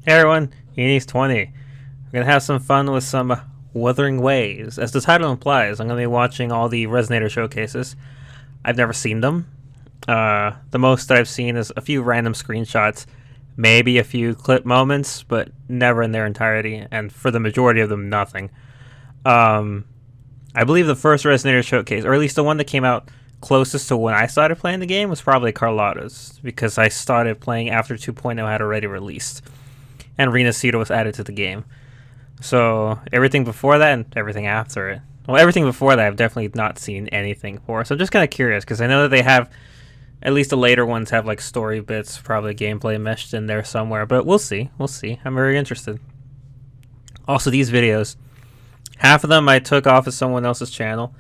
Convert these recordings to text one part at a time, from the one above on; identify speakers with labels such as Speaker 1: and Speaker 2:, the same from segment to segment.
Speaker 1: Hey everyone, Yinlin20. We're gonna have some fun with some Wuthering Waves. As the title implies, I'm gonna be watching all the Resonator Showcases. I've never seen them. The most that I've seen is a few random screenshots, maybe a few clip moments, but never in their entirety, and for the majority of them, nothing. I believe the first Resonator Showcase, or at least the one that came out closest to when I started playing the game, was probably Carlotta's, because I started playing after 2.0 had already released, and Resonator was added to the game. So everything before that and everything after it. Well, everything before that I've definitely not seen anything for, so I'm just kind of curious, because I know that they have, at least the later ones have like story bits, probably gameplay meshed in there somewhere, but we'll see, I'm very interested. Also, these videos, half of them I took off of someone else's channel,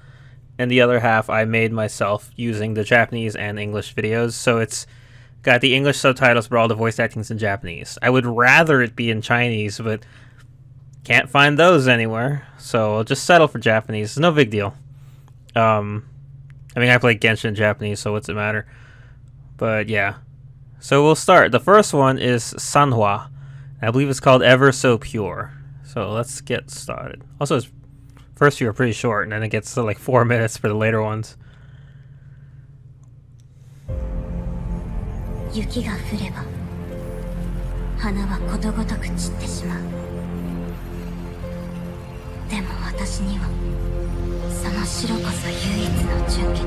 Speaker 1: and the other half I made myself using the Japanese and English videos, so it's got the English subtitles, but all the voice acting's in Japanese. I would rather it be in Chinese, but can't find those anywhere, so I'll just settle for Japanese. It's no big deal. I mean, I play Genshin in Japanese, so what's it matter? But yeah. So we'll start. The first one is Sanhua. I believe it's called Ever So Pure. So let's get started. Also, its first few are pretty short, and then it gets to like 4 minutes for the later ones.
Speaker 2: 雪が降れば花はことごとく散ってしまう。でも私にはその白こそ唯一の純潔。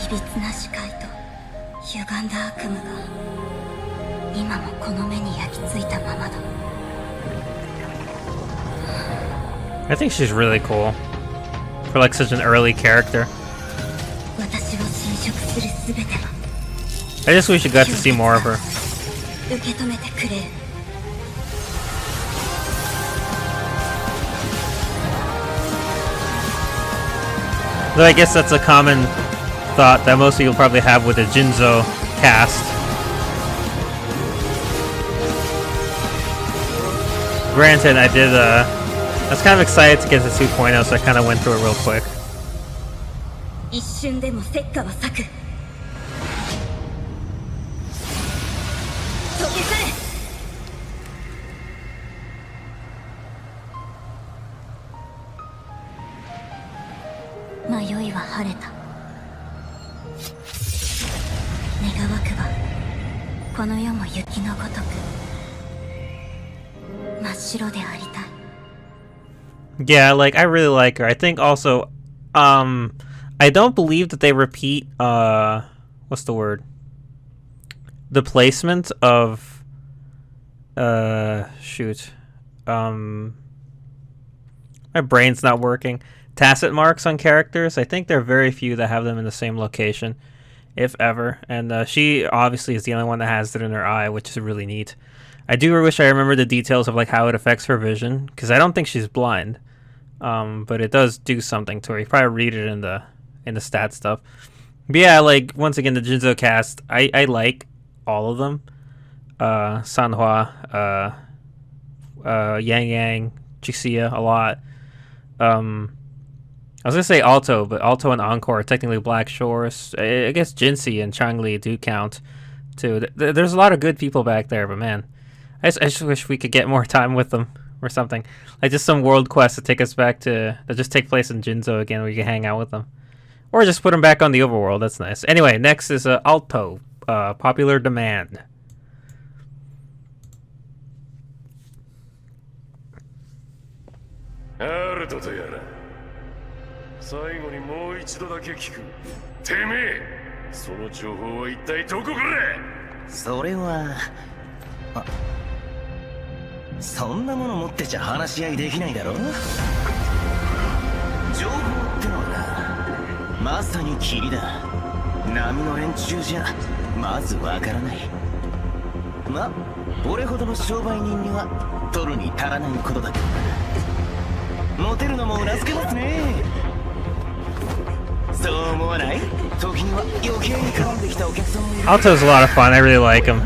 Speaker 2: いびつな視界と歪んだ悪夢が今もこの目に焼き付いたままだ。
Speaker 1: I think she's really cool for like such an early character. I just wish you got to see more of her. Though I guess that's a common thought that most people probably have with the Jinzo cast. Granted, I was kind of excited to get to 2.0, so I kind of went through it real quick.
Speaker 2: 一瞬でも石化は咲く。溶け去れ。迷いは晴れた。願わくばこの世も雪のごとく真っ白でありたい。
Speaker 1: Yeah, like I really like her. I think also, I don't believe that they repeat, what's the word? The placement of, shoot. My brain's not working. Tacit marks on characters. I think there are very few that have them in the same location, if ever. And she obviously is the only one that has it in her eye, which is really neat. I do wish I remember the details of like how it affects her vision, because I don't think she's blind. But it does do something to her. You probably read it in the stat stuff. But yeah, like once again, the Jinzo cast, I like all of them. Sanhua, Lingyang, Jixiya a lot. I was gonna say Aalto, but Aalto and Encore are technically Black Shores. I guess Jinhsi and Changli do count too. There's a lot of good people back there, but man, I just wish we could get more time with them or something. Like just some world quests to take us back to, that just take place in Jinzo again, where you can hang out with them. Or just put them back on the overworld, that's nice. Anyway, next is Aalto, Popular Demand.
Speaker 3: Aalto とやら最後にもう一度だけ聞く。てめえ、その情報は一体どこから？
Speaker 4: それは、そんなもの持ってちゃ話し合いできないだろ。情報ってのはな、まさに霧だ。波の連中じゃまずわからない。ま、俺ほどの商売人には取るに足らないことだけどな。モテるのもうなずけますね。そう思わない？時には余計に絡んできたお客さんもいる。
Speaker 1: Aalto's a lot of fun. I really like him.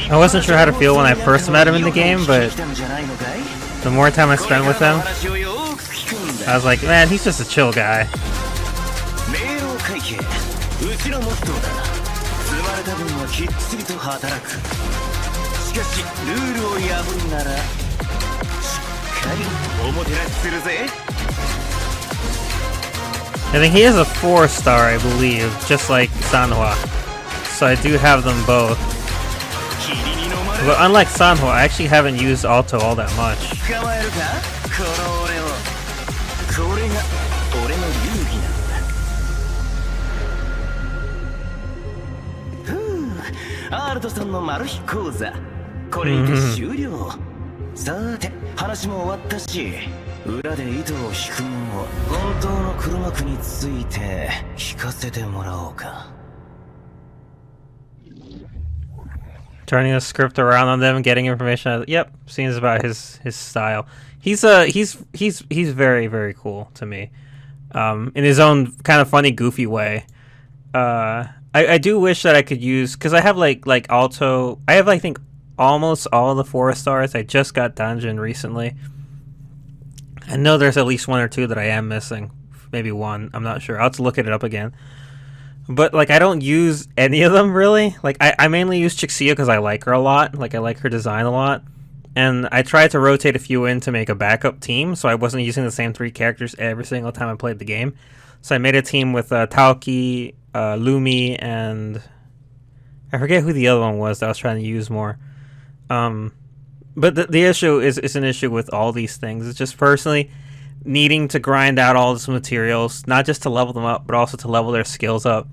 Speaker 1: I wasn't sure how to feel when I first met him in the game, but the more time I spent with him, I was like, man, he's just a chill guy.
Speaker 4: うちのモットーだ。積まれた分はきっちりと働く。しかしルールを破るならしっかりおもてなしするぜ。
Speaker 1: I think he has a 4-star, I believe, just like Sanhua. So I do have them both. But unlike Sanhua, I actually haven't used Aalto all that much.
Speaker 4: 捕まえるかこの俺を。これが俺の流儀なんだ。アールトさんのマル秘講座、これにて終了。さて話も終わったし、裏で糸を引くもの、本当の黒幕について聞かせてもらおうか。
Speaker 1: Turning the script around on them, getting information. Yep, seems about his style. He's very, very cool to me, in his own kind of funny, goofy way. I do wish that I could use, because I have like Aalto. I have, I think, almost all the 4-stars. I just got Danjin recently. I know there's at least 1 or 2 that I am missing. Maybe 1. I'm not sure. I'll have to look it up again. But like I don't use any of them really. Like I mainly use Chixia because I like her a lot. Like I like her design a lot. And I tried to rotate a few in to make a backup team, so I wasn't using the same 3 characters every single time I played the game. So I made a team with Taoki, Lumi, and I forget who the other one was that I was trying to use more. But the issue is an issue with all these things. It's just personally needing to grind out all this materials, not just to level them up, but also to level their skills up.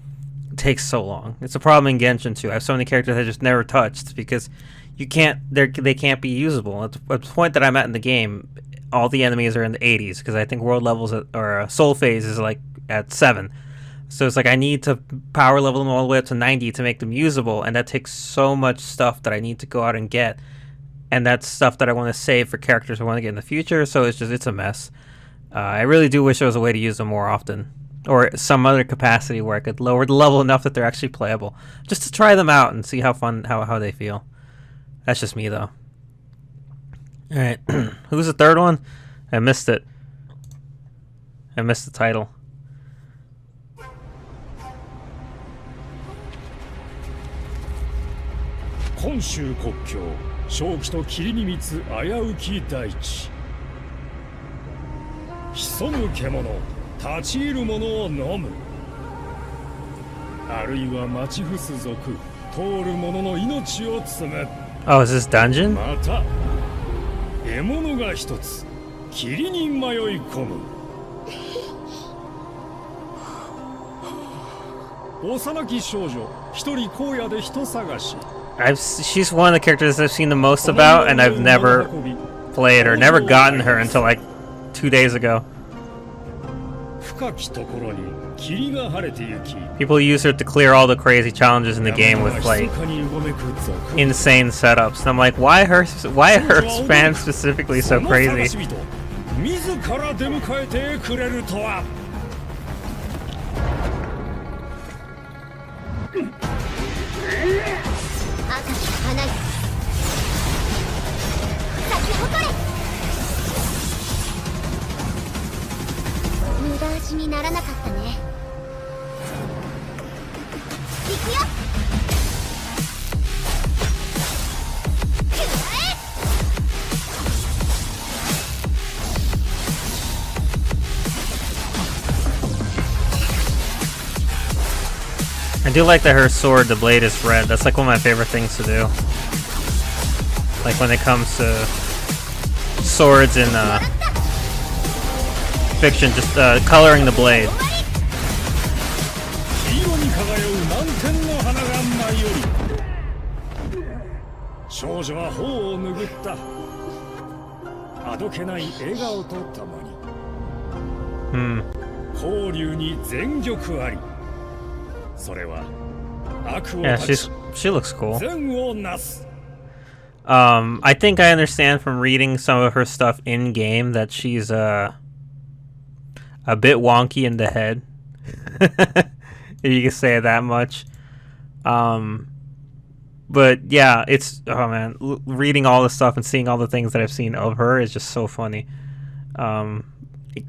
Speaker 1: It takes so long. It's a problem in Genshin too. I have so many characters I just never touched because you can't. They can't be usable. At the point that I'm at in the game, all the enemies are in the 80s because I think world levels or soul phase is like at 7. So it's like I need to power level them all the way up to 90 to make them usable, and that takes so much stuff that I need to go out and get, and that's stuff that I want to save for characters I want to get in the future. So it's a mess. I really do wish there was a way to use them more often, or some other capacity where I could lower the level enough that they're actually playable, just to try them out and see how they feel. That's just me though. All right, who's the third one? I missed it. I missed the title.
Speaker 5: 本州国境正気と霧に満つ危うき大地。潜む獣、立ち入る者を飲む。あるいは待ち伏す族、通る者の命を摘む。
Speaker 1: Oh, is this Danjin?
Speaker 5: また、獲物が一つ、霧に迷い込む。幼き少女、一人荒野で人探し。
Speaker 1: She's one of the characters I've seen the most about, and I've never played or never gotten her until like 2 days ago. People use her to clear all the crazy challenges in the game with like insane setups, and I'm like, why her spam specifically so crazy? I do like that her sword, the blade, is red. That's like one of my favorite things to do. Like when it comes to swords in fiction, just coloring the blade. Yeah, she looks cool. I think I understand from reading some of her stuff in game that she's a bit wonky in the head. If you can say it that much. But yeah, it's reading all the stuff and seeing all the things that I've seen of her is just so funny.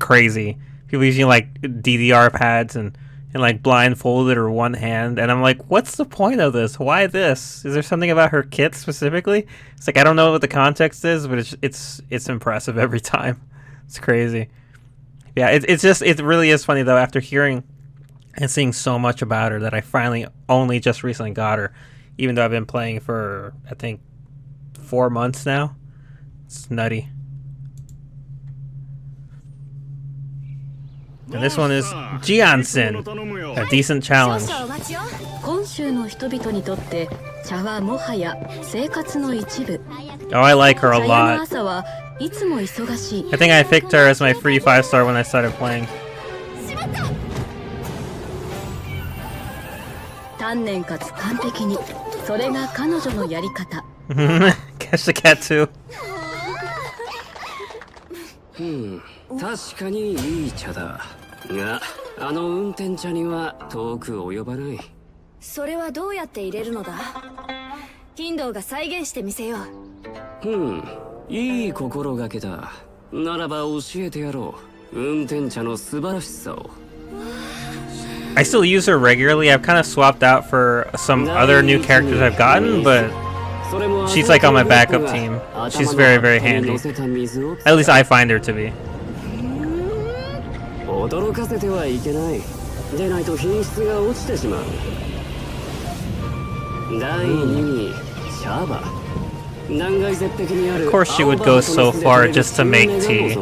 Speaker 1: Crazy. People using like DDR pads and and like blindfolded or one hand, and I'm like, what's the point of this? Why this? Is there something about her kit specifically? It's like I don't know what the context is, but it's impressive every time. It's crazy. Yeah, it really is funny though, after hearing and seeing so much about her, that I finally only just recently got her, even though I've been playing for I think 4 months now. It's nutty. And this one is Jianxin, a decent challenge.
Speaker 2: 今週の人々にとって茶はもはや生活の一部。
Speaker 1: Oh, I like her a
Speaker 2: 茶屋の
Speaker 1: lot.
Speaker 2: 朝はいつも忙しい。
Speaker 1: I think I picked her as my free 5-star when I started playing.
Speaker 2: 丹念かつ完璧に、それが彼女のやり方。
Speaker 1: Catch the cat too.
Speaker 6: 確かにいい茶だが、あの運転茶には遠く及ばない。
Speaker 2: それはどうやって入れるのだ？金堂が再現してみせよう。
Speaker 6: いい心がけだ。ならば教えてやろう。運転茶の素晴らしさを。
Speaker 1: I still use her regularly. I've kind of swapped out for some other new characters I've gotten, but she's like on my backup team. She's very, very handy. At least I find her to be.
Speaker 6: 驚かせてはいけない。でないと品質が落ちてしまう。第2に茶葉。断崖絶壁にある。
Speaker 1: Of course, she would go so far just to make tea.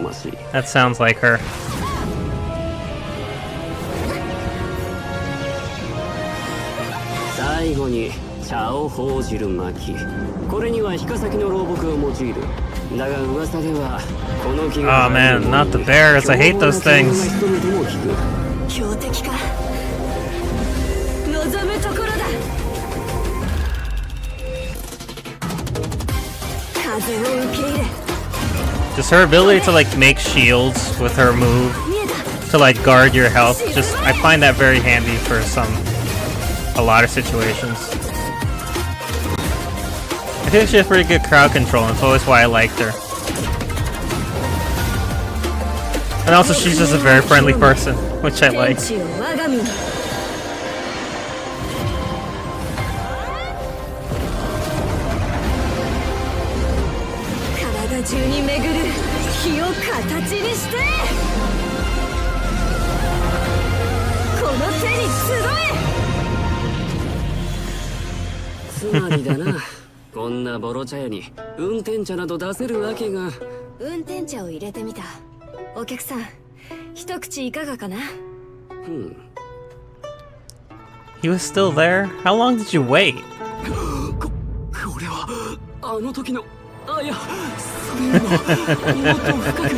Speaker 1: That sounds like her.
Speaker 6: 最後に茶を報じる巻。これには引か先の老木を用いる。だが噂ではこの木が。
Speaker 1: Oh man, not the bears. I hate those things.
Speaker 2: 標的か。望むところだ。風を受け入れ。
Speaker 1: Just her ability to like make shields with her move to like guard your health. Just I find that very handy for a lot of situations. I think she has pretty good crowd control, and it's always why I liked her. And also, she's just a very friendly person, which I like.
Speaker 2: 体中に巡る火を形にして、この手に集え。
Speaker 6: つまりだな。こんなボロ茶屋に運転茶など出せるわけが。
Speaker 2: 運転茶を入れてみた。お客さん、一口いかがかな？
Speaker 1: He was still there? How long did you wait?
Speaker 6: これはあの時の。あ、いや、それよりももっと深く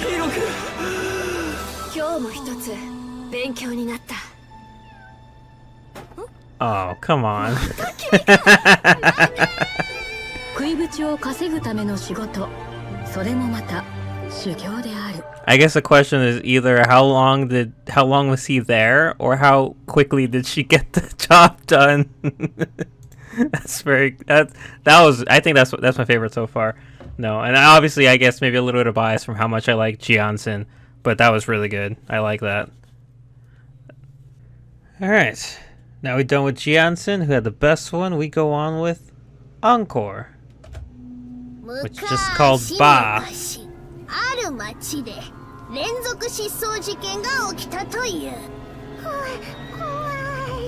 Speaker 6: 広く。
Speaker 2: 今日も一つ勉強になった。
Speaker 1: Oh, come on.
Speaker 2: 食いぶちを稼ぐための仕事、それもまた修行である。
Speaker 1: I guess the question is either how long was he there, or how quickly did she get the job done? I think that's my favorite so far. No, and obviously I guess maybe a little bit of bias from how much I like Jianxin, but that was really good. I like that. All right. Now we're done with Jianxin, who had the best one. We go on with Encore, which is just called Ba.
Speaker 7: ある町で連続失踪事件が起きたという。怖い。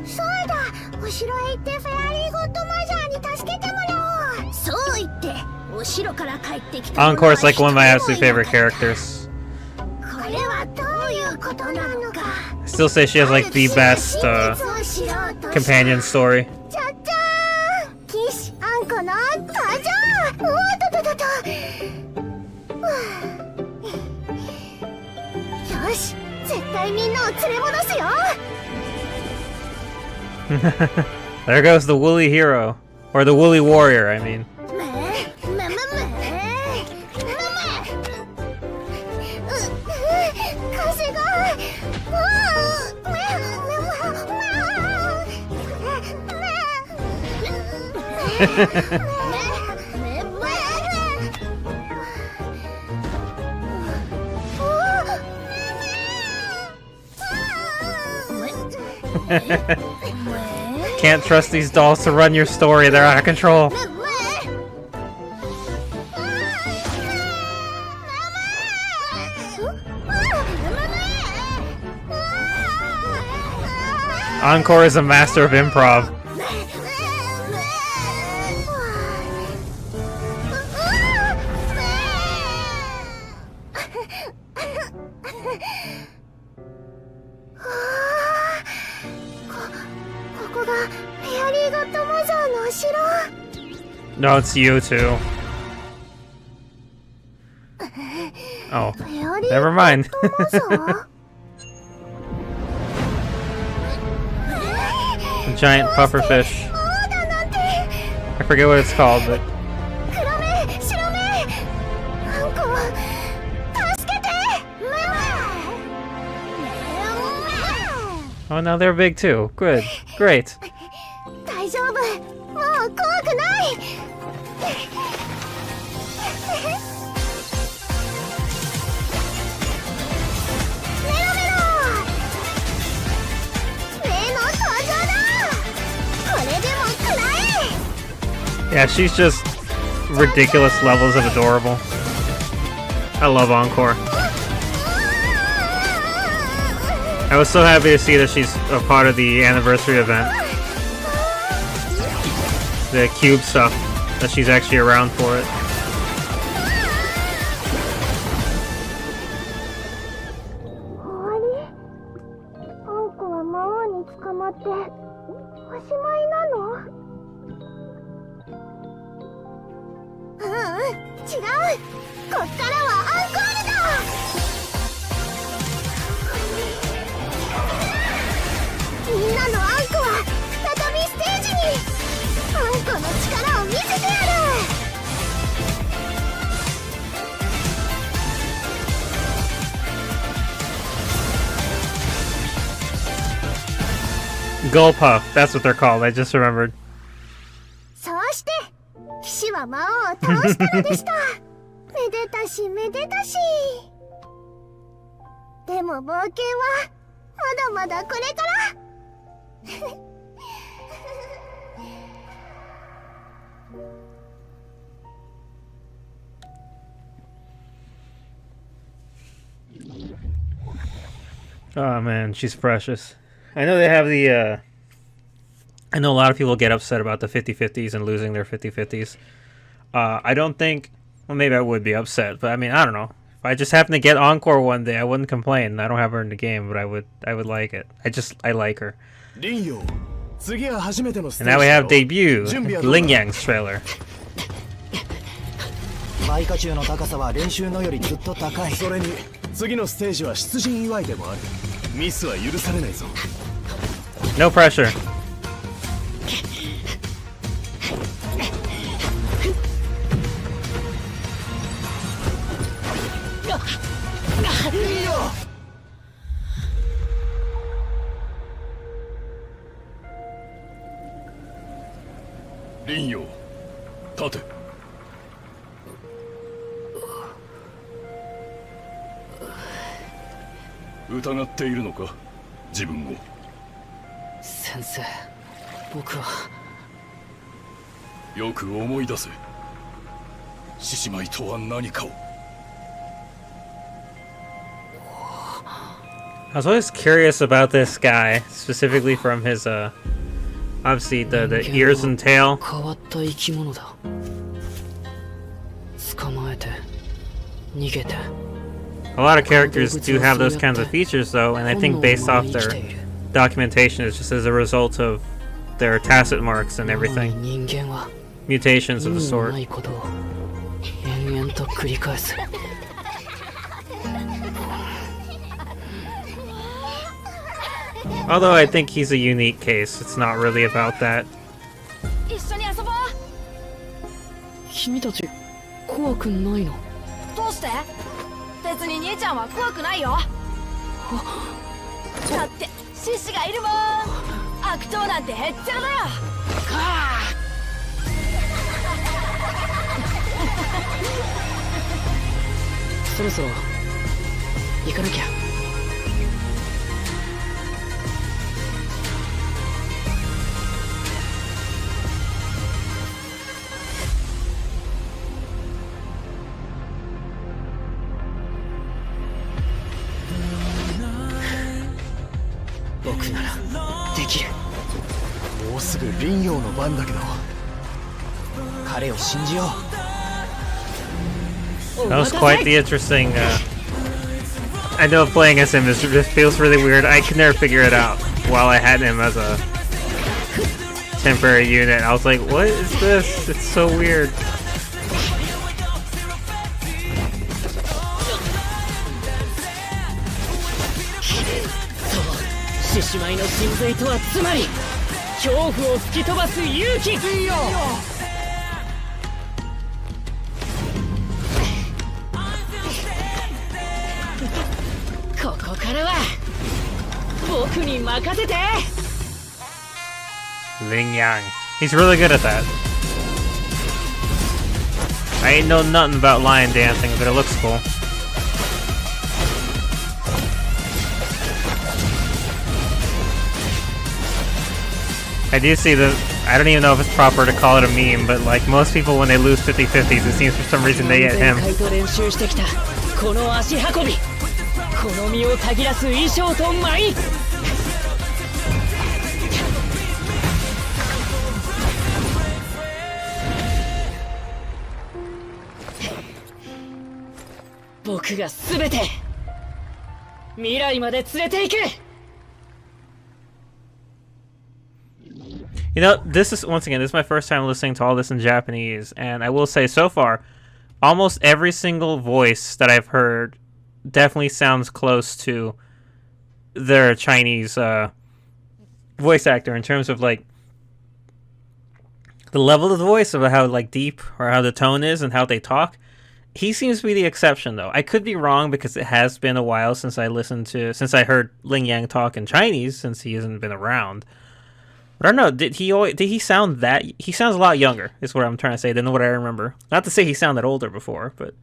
Speaker 7: そうだ、お城へ行ってフェアリーゴッドマザーに助けてもらおう。そう言ってお城から帰ってきた。
Speaker 1: Encore is like one of my absolute favorite characters.
Speaker 7: これはどういうことなのか。
Speaker 1: I still say she has like the best companion story.
Speaker 7: ちゃっちゃーん、騎士あんこの登場。おっとととと。よし、絶対みんなを連れ戻すよ。
Speaker 1: There goes the woolly hero, or the woolly warrior, I mean.
Speaker 7: 風が。
Speaker 1: Can't trust these dolls to run your story. They're out of control. Encore is a master of improv. No, it's you too. Oh, never mind. A giant pufferfish. I forget what it's called, but oh, now they're big too. Good, great. Yeah, she's just ridiculous levels of adorable. I love Encore. I was so happy to see that she's a part of the anniversary event. The cube stuff, that she's actually around for it. Gulpuff, that's what they're called. I just remembered.
Speaker 7: そうして騎士は魔王を倒したのでした。めでたしめでたし。でも冒険はまだまだこれから。
Speaker 1: Oh man, she's precious. I know they have the, I know a lot of people get upset about the 50-50s and losing their 50-50s. I don't think, well, maybe I would be upset, but I mean, I don't know. If I just happen to get Encore one day, I wouldn't complain. I don't have her in the game, but I would like it. I like her. And now we have debut, Lingyang's trailer.
Speaker 4: 倍価中の高さは練習のよりずっと高い。それに次のステージは出陣祝いでもある。ミスは許されないぞ。
Speaker 1: No pressure.
Speaker 3: Lingyang, 立て。疑っているのか、自分を。
Speaker 6: 先生、僕は。
Speaker 3: よく思い出せ。獅子舞とは何かを。
Speaker 1: I was always curious about this guy, specifically from his, obviously the ears and tail.
Speaker 6: 変わった生き物だ。捕まえて、逃げて。
Speaker 1: A lot of characters do have those kinds of features, though, and I think based off their documentation, it's just as a result of their tacit marks and everything. Mutations of the sort. Although I think he's a unique case, it's not really about that.
Speaker 6: 君たち怖くないの？
Speaker 8: どうして？別に兄ちゃんは怖くないよ。だって獅子がいるもん。悪党なんてへっちゃらだよ。
Speaker 6: そろそろ行かなきゃ。僕ならできる。
Speaker 9: もうすぐ林陽の番だけど、彼を信じよう。
Speaker 1: That was quite the interesting. I know playing as him just feels really weird. I could never figure it out while I had him as a temporary unit. I was like, what is this? It's so weird.
Speaker 6: 獅子舞の神髄とはつまり恐怖を吹き飛ばす勇気。ここからは僕に任せて。
Speaker 1: Lingyang. He's really good at that. I ain't know nothing about lion dancing, but it looks cool. I do see the... I don't even know if it's proper to call it a meme, but like most people when they lose 50-50s, it seems for some reason they get him.
Speaker 6: この足運び、この身をたぎらす衣装と舞。僕が全て未来まで連れて行く。
Speaker 1: You know, this is, once again, this is my first time listening to all this in Japanese, and I will say, so far, almost every single voice that I've heard definitely sounds close to their Chinese voice actor in terms of, like, the level of the voice, of how, like, deep, or how the tone is, and how they talk. He seems to be the exception, though. I could be wrong, because it has been a while since I heard Lingyang talk in Chinese, since he hasn't been around. I don't know, did he sound that... He sounds a lot younger, is what I'm trying to say, than what I remember. Not to say he sounded older before, but...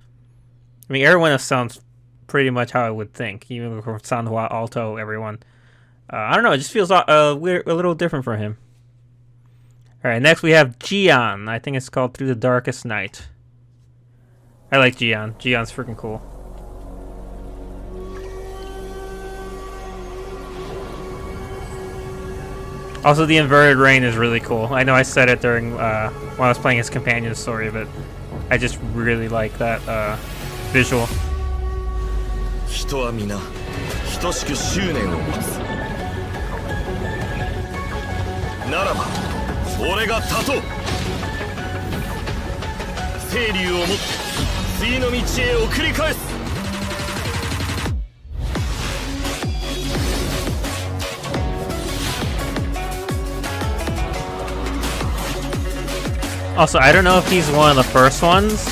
Speaker 1: I mean, everyone else sounds pretty much how I would think. Even from Sanhua, Aalto, everyone. I don't know, it just feels a little different for him. Alright, next we have Jiyan. I think it's called Through the Darkest Night. I like Jiyan. Jiyan's freaking cool. Also, the inverted rain is really cool. I know I said it during when I was playing his companion story, but I just really like that visual.
Speaker 3: 人は皆等しく執念を持つ。ならば俺が立とう。清流をもって次の道へ送り返す。
Speaker 1: Also, I don't know if he's one of the first ones,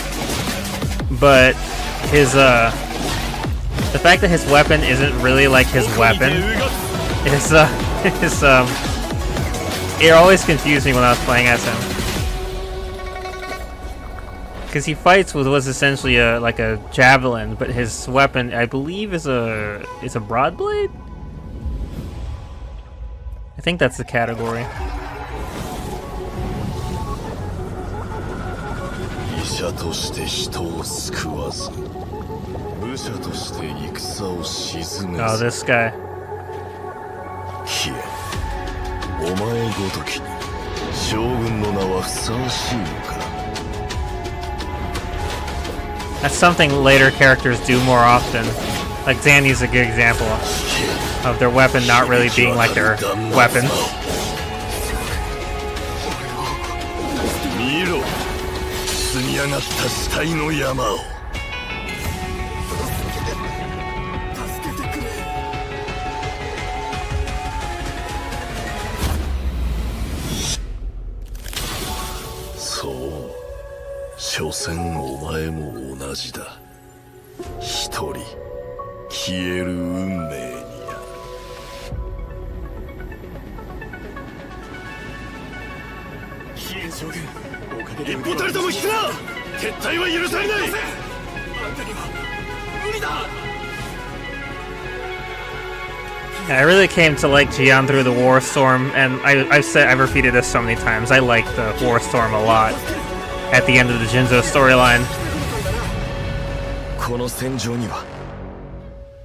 Speaker 1: but his the fact that his weapon isn't really like his weapon is it always confused me when I was playing as him, because he fights with what's essentially like a javelin, but his weapon, I believe, is a broad blade. I think that's the category.
Speaker 3: 医者として人を救わず、武者として戦を鎮めず。
Speaker 1: Oh, this guy.
Speaker 3: ひえ、お前ごときに将軍の名はふさわしいのか。
Speaker 1: That's something later characters do more often. Like Zandy's a good example of their weapon not really being like their weapon.
Speaker 3: 見ろ、積み上がった死体の山を。 所詮お前も同じだ。一人消える運命にある。飛燕将軍、おかげで一歩たりとも引くな。撤退は許されない。あんたには無理だ。
Speaker 1: I really came to like Jiyan through the War Storm, and I've repeated this so many times. I like the War Storm a lot. At the end of the Jinzo storyline.
Speaker 3: この戦場には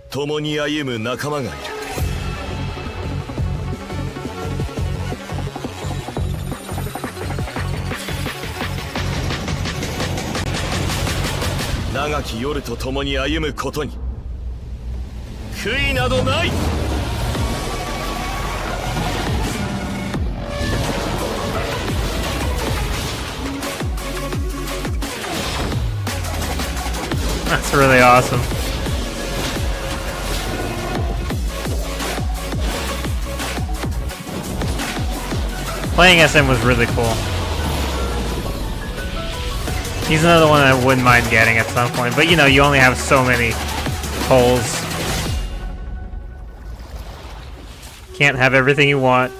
Speaker 3: 共に歩む仲間がいる。長き夜と共に歩むことに悔いなどない。
Speaker 1: That's really awesome. Playing SM was really cool. He's another one I wouldn't mind getting at some point, but you know, you only have so many holes. Can't have everything you want.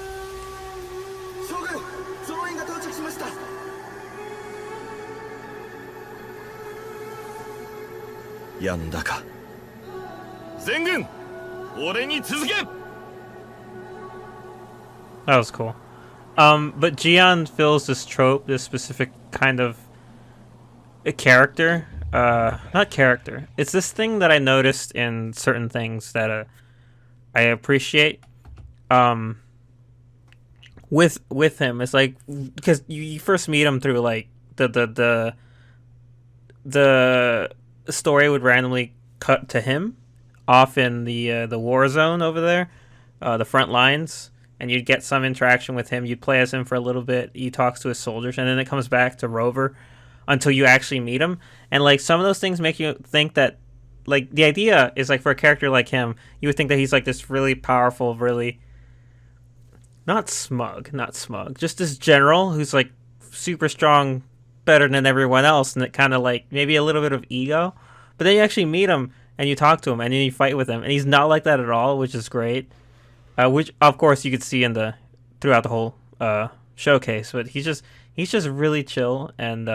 Speaker 3: Yandaka. Zengun! Ore ni tsuzuke!
Speaker 1: That was cool. But Jiyan fills this trope, this specific kind of a character. Not character. It's this thing that I noticed in certain things that I appreciate. With him, it's like because you first meet him through like the story would randomly cut to him off in the war zone over there, the front lines. And you'd get some interaction with him. You'd play as him for a little bit. He talks to his soldiers, and then it comes back to Rover until you actually meet him. And like some of those things make you think that, like the idea is like for a character like him, you would think that he's like this really powerful, really not smug, just this general who's like super strong, better than everyone else, and it kind of like maybe a little bit of ego. But then you actually meet him and you talk to him and then you fight with him, and he's not like that at all, which is great. Which of course you could see in throughout the whole showcase, but he's just really chill and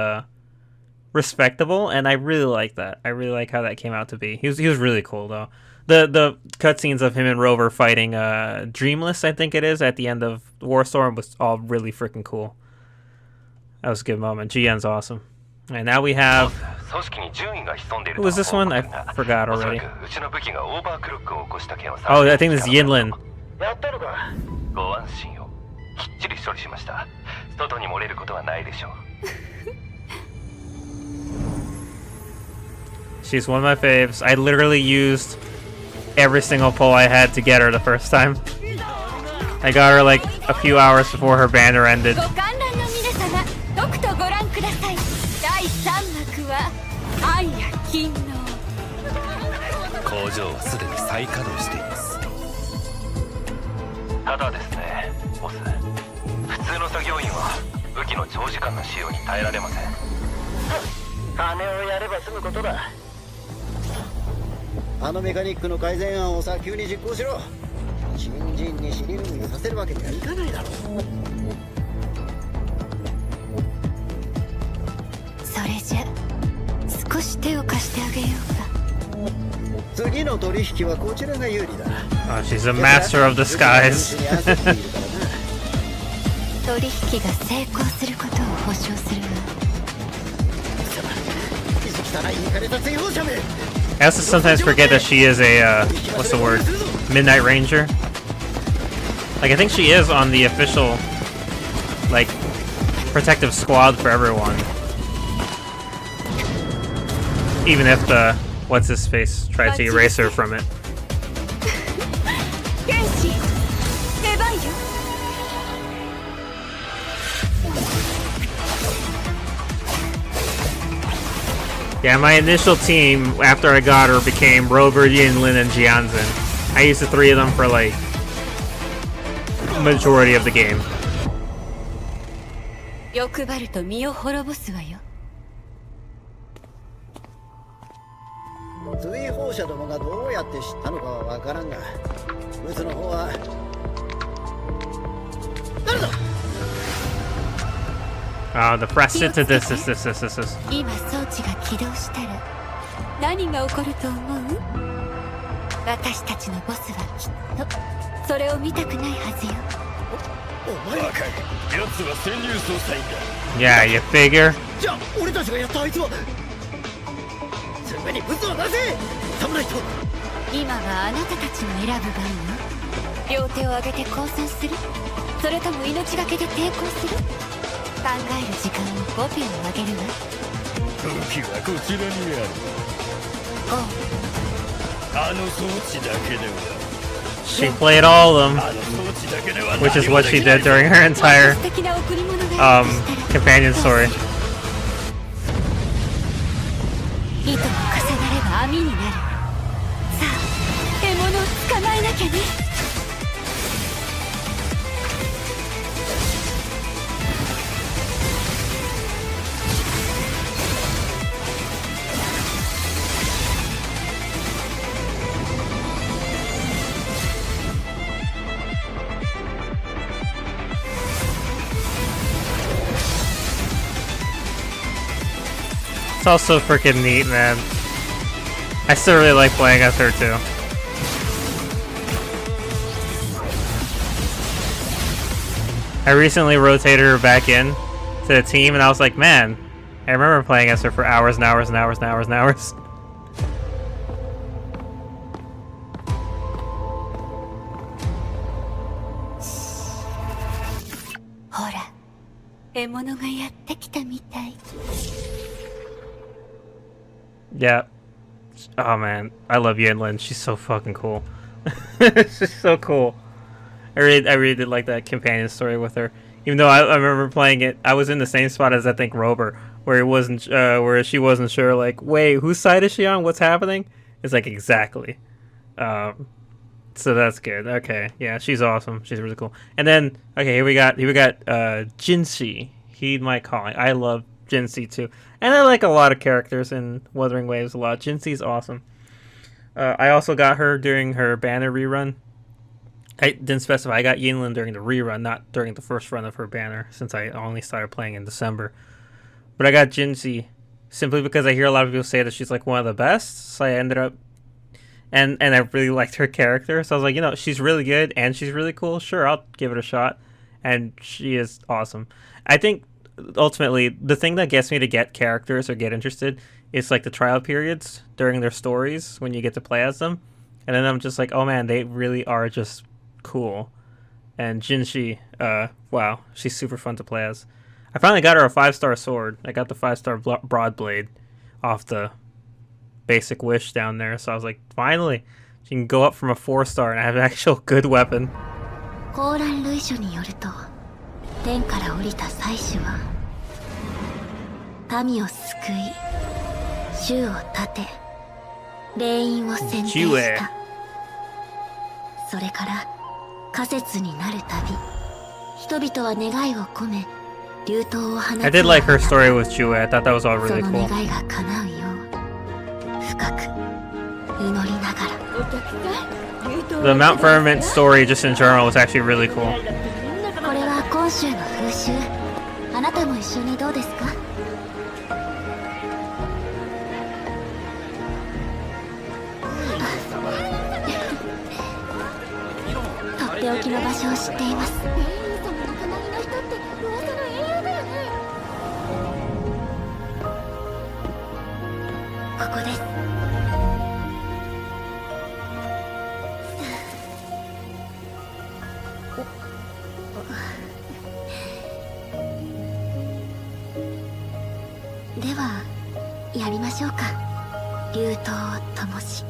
Speaker 1: respectable, and I really like that. I really like how that came out to be. He was really cool though. The cutscenes of him and Rover fighting Dreamless, I think it is, at the end of Warstorm was all really freaking cool. That was a good moment. Jiyan's awesome. And now we have... Who was this one? I forgot already. Oh, I think this is Yinlin. She's one of my faves. I literally used every single pull I had to get her the first time. I got her like a few hours before her banner ended. Oh, she's a master of disguise. I also sometimes forget that she is a, what's the word? Midnight Ranger. Like, I think she is on the official, like, protective squad for everyone. Even if the, what's-his-face tried to erase her from it. Yeah, my initial team, after I got her, became Rover, Yinlin, and Jianxin. I used the three of them for, like, majority of the game. The press it to this.
Speaker 2: 今装置が起動したら何が起こると思う？私たちのボスはきっとそれを見たくないはずよ。
Speaker 3: お前はかい。奴は潜入捜査員だ。
Speaker 1: Yeah, you figure.
Speaker 9: じゃあ俺たちがやったあいつはすぐにブスを出せ。侍と。
Speaker 2: 今はあなたたちの選ぶ番よ。両手を上げて抗戦する？それとも命がけで抵抗する？考える時間を5秒あげるわ。
Speaker 3: 時はこちらにある。あの装置だけでは。
Speaker 1: She played all of them, which is what she did during her entire companion story.
Speaker 2: 糸を重なれば網になる。さあ獲物を捕まえなきゃね。
Speaker 1: It's also freaking neat, man. I still really like playing as her too. I recently rotated her back in to the team, and I was like, man, I remember playing as her for hours and hours and hours and hours and hours.
Speaker 2: ほら、獲物がやってきたみたい。
Speaker 1: Yeah. Oh man, I love Yinlin. She's so fucking cool. She's so cool. I really did like that companion story with her. Even though I remember playing it, I was in the same spot as I think Rober, where it wasn't, where she wasn't sure. Like, wait, whose side is she on? What's happening? It's like exactly. So that's good. Okay, yeah, she's awesome. She's really cool. And then okay, here we got Jinhsi. Heed my calling. I love Jinhsi too, and I like a lot of characters in Wuthering Waves a lot. Jinhsi's awesome. I also got her during her banner rerun. I didn't specify. I got Yinlin during the rerun, not during the first run of her banner, since I only started playing in December. But I got Jinhsi simply because I hear a lot of people say that she's like one of the best. So I ended up, and I really liked her character. So I was like, you know, she's really good and she's really cool. Sure, I'll give it a shot. And she is awesome. I think ultimately the thing that gets me to get characters or get interested is like the trial periods during their stories when you get to play as them. And then I'm just like, oh man, they really are just cool. And Jinhsi, wow, she's super fun to play as. I finally got her a 5-star sword. I got the 5-star broadblade off the basic wish down there. So I was like, finally, she can go up from a 4-star and have an actual good weapon.
Speaker 2: コーラン類書によると、天から降りた祭司は民を救い、衆を立て、霊員を選定した。それから仮説になるたび、人々は願いを込め、流闘を放つ。
Speaker 1: I did like her story with Jue. I thought that was all really
Speaker 2: その
Speaker 1: cool.
Speaker 2: 願いが叶うよう、深く祈りながら。
Speaker 1: The Mount Firmament story just in general was actually really cool.
Speaker 2: これは今週の風習。あなたも一緒にどうですか？とっておきの場所を知っています。ここです。ではやりましょうか。流闘を灯し。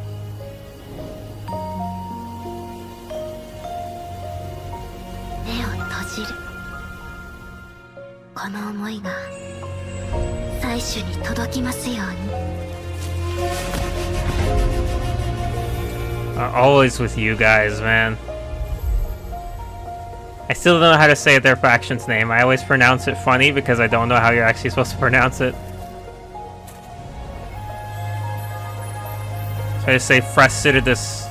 Speaker 2: 目を閉じる。この思いが祭司に届きますように。
Speaker 1: Always with you guys, man. I still don't know how to say their faction's name. I always pronounce it funny because I don't know how you're actually supposed to pronounce it. So I just say Fracidus.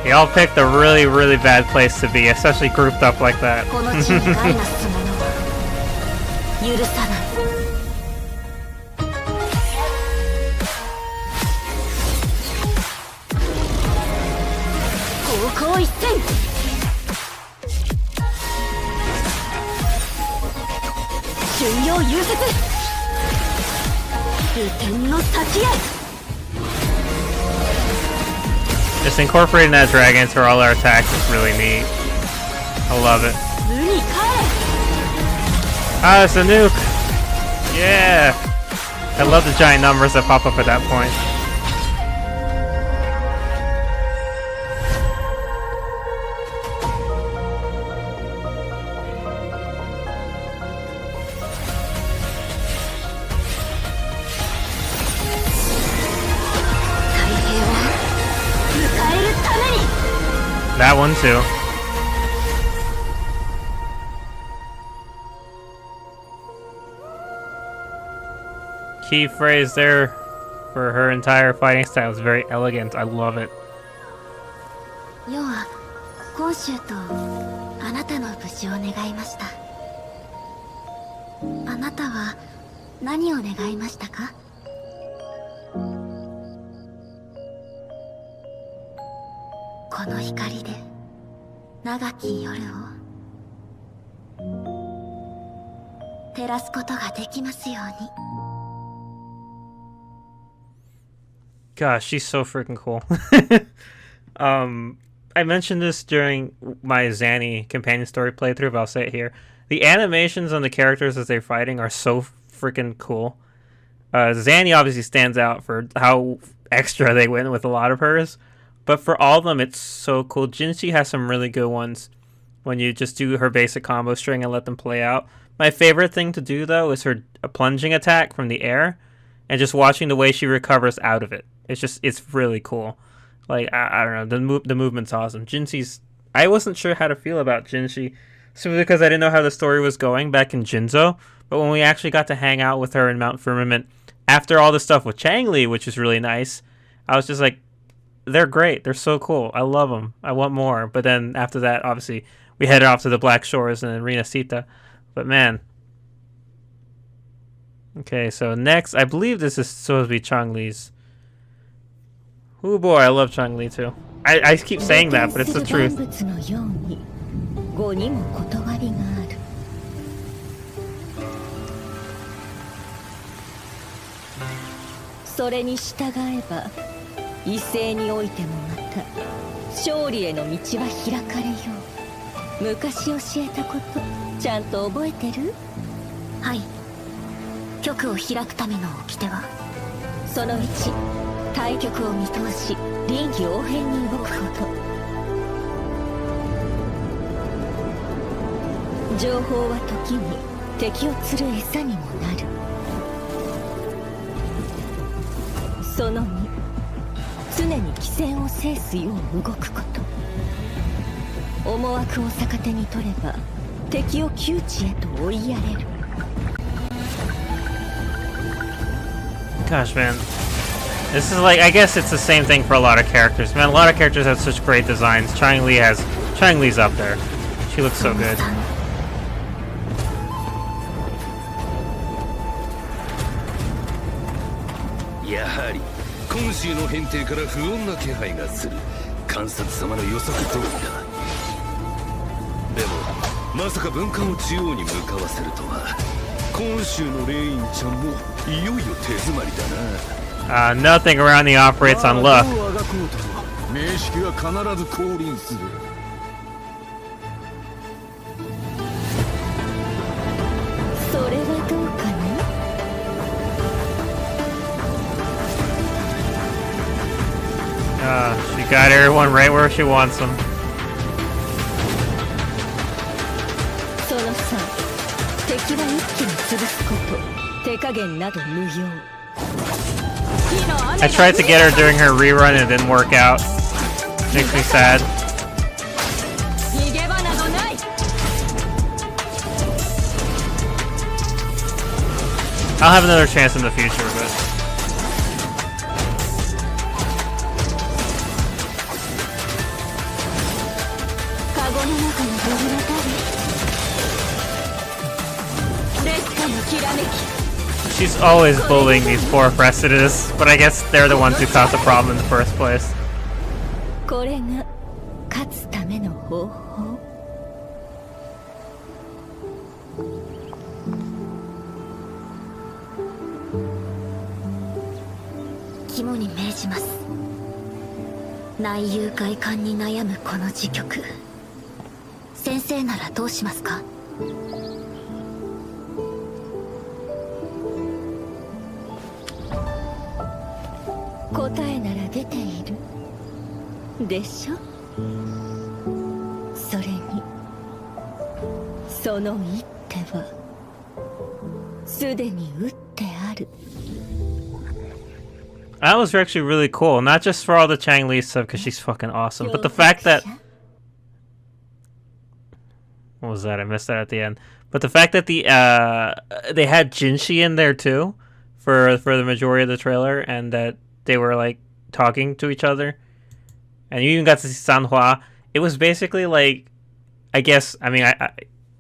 Speaker 1: Y'all picked a really, really bad place to be, especially grouped up like that.
Speaker 2: この地に害なす者は許さない。高校一戦。巡洋融雪。流天の先へ。
Speaker 1: Just incorporating that dragon into all our attacks is really neat. I love it. Ah, it's a nuke! Yeah! I love the giant numbers that pop up at that point. That one too. Key phrase there for her entire fighting style is very elegant. I love it.
Speaker 2: 要は今週とあなたの無事を願いました。あなたは何を願いましたか？この光で長き夜を照らすことができますように。
Speaker 1: Gosh, she's so freaking cool. I mentioned this during my Zanny companion story playthrough, but I'll say it here. The animations on the characters as they're fighting are so freaking cool. Zanny obviously stands out for how extra they went with a lot of hers, but for all of them, it's so cool. Jinhsi has some really good ones when you just do her basic combo string and let them play out. My favorite thing to do, though, is her plunging attack from the air and just watching the way she recovers out of it. It's really cool. Like, I don't know, the movement's awesome. Jinhsi's... I wasn't sure how to feel about Jinhsi, simply because I didn't know how the story was going back in Jinzo, but when we actually got to hang out with her in Mount Firmament, after all the stuff with Changli, which is really nice, I was just like, they're great, they're so cool, I love them, I want more. But then after that, obviously, we headed off to the Black Shores and Resonator. But man... Okay, so next, I believe this is supposed to be Changli's. Oh boy, I love Changli too. I keep saying that, but it's the truth.
Speaker 8: それに従えば異性においてもまた勝利への道は開かれよう。昔教えたことちゃんと覚えてる？
Speaker 2: はい。局を開くための掟は？
Speaker 8: その1、対局を見通し臨機応変に動くこと。情報は時に敵を釣る餌にもなる。その2、常に機戦を制すよう動くこと。思惑を逆手に取れば敵を窮地へと追いやれる。
Speaker 1: Gosh, man. This is like, I guess it's the same thing for a lot of characters. Man, a lot of characters have such great designs. Changli's up there. She looks so good.
Speaker 3: やはり今週の変定から不穏な気配がする。観察様の予測通りだ。でもまさか文化を中央に向かわせるとは。今週のレインちゃんもいよいよ手詰まりだな。
Speaker 1: Nothing around the operates on luck.
Speaker 3: 名式は必ず降臨する。
Speaker 8: それはどうかな。
Speaker 1: She got everyone right where she wants them.
Speaker 8: その3、敵は一気に潰すこと。手加減など無用。
Speaker 1: I tried to get her during her rerun and it didn't work out. Makes me sad. I'll have another chance in the future, but... She's always bullying these poor Precipices, but I guess they're the ones who caused the problem in the first place.
Speaker 8: これが勝つための方法。
Speaker 2: 肝に銘じます。内憂外患に悩むこの時局、先生ならどうしますか？
Speaker 8: 答えなら出ているでしょ。それにその一手はすでに打ってある。
Speaker 1: That was actually really cool. Not just for all the Changli stuff, because she's fucking awesome, but the fact that... What was that? I missed that at the end. But the fact that they had Jinhsi in there too for the majority of the trailer, and that they were like talking to each other, and you even got to see Sanhua. It was basically like, I guess, I mean,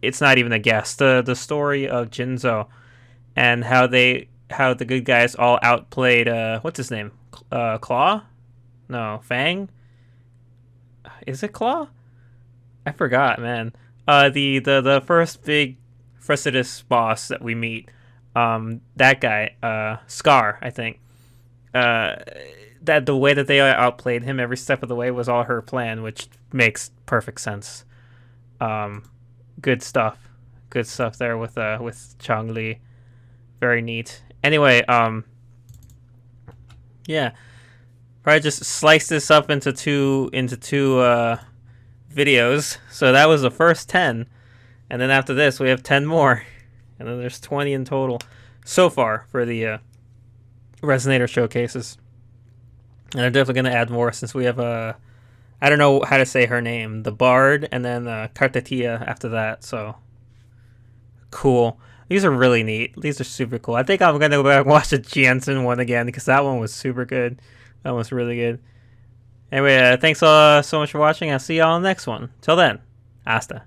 Speaker 1: it's not even a guess. The story of Jinzo and how the good guys all outplayed what's his name? Claw? No, Fang? Is it Claw? I forgot, man. The first big Fresitus boss that we meet, that guy, Scar, I think. That the way that they outplayed him every step of the way was all her plan, which makes perfect sense. Good stuff there with Changli. Very neat. Anyway, yeah, probably just slice this up into two videos. So that was the first 10, and then after this we have 10 more, and then there's 20 in total so far for the Resonator showcases. And they're definitely going to add more since we have I don't know how to say her name, the Bard, and then Kartatia after that. So cool. These are really neat. These are super cool. I think I'm going to go back and watch the Jianxin one again, because that one was super good. That was really good. Anyway, thanks so much for watching. I'll see y'all on the next one. Till then, hasta.